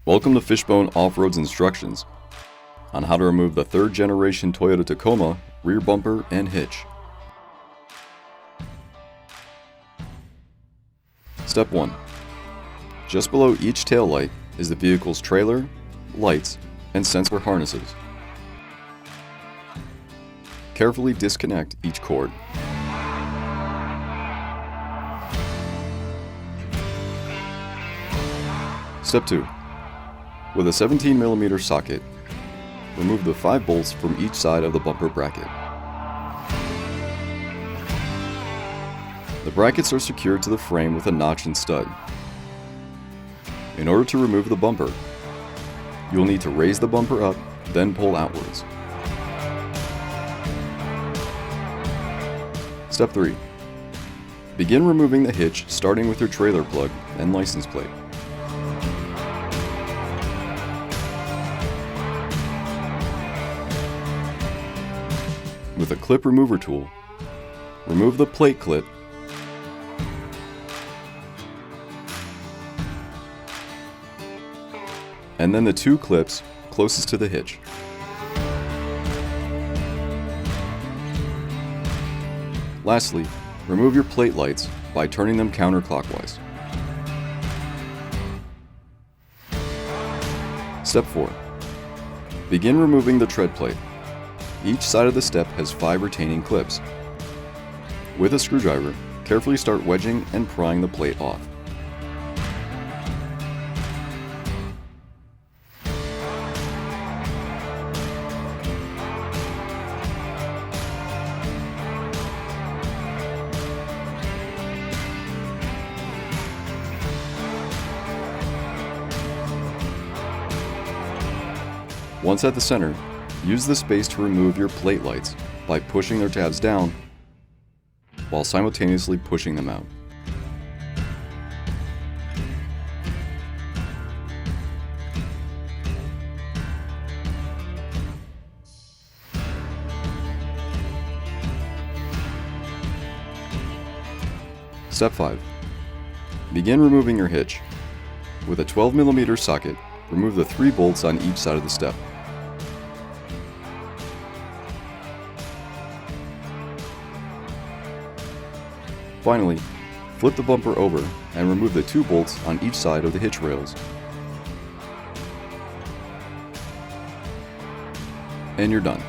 Welcome to Fishbone Off-Road's instructions on how to remove the 3rd generation Toyota Tacoma rear bumper and hitch. Step 1. Just below each tail light is the vehicle's trailer, lights, and sensor harnesses. Carefully disconnect each cord. Step 2. With a 17mm socket, remove the 5 bolts from each side of the bumper bracket. The brackets are secured to the frame with a notch and stud. In order to remove the bumper, you will need to raise the bumper up, then pull outwards. Step 3. Begin removing the hitch starting with your trailer plug and license plate. With a clip remover tool, remove the plate clip and then the 2 clips closest to the hitch. Lastly, remove your plate lights by turning them counterclockwise. Step 4. Begin removing the tread plate. Each side of the step has 5 retaining clips. With a screwdriver, carefully start wedging and prying the plate off. Once at the center, use the space to remove your plate lights by pushing their tabs down while simultaneously pushing them out. Step 5. Begin removing your hitch. With a 12mm socket, remove the 3 bolts on each side of the step. Finally, flip the bumper over and remove the 2 bolts on each side of the hitch rails. And you're done.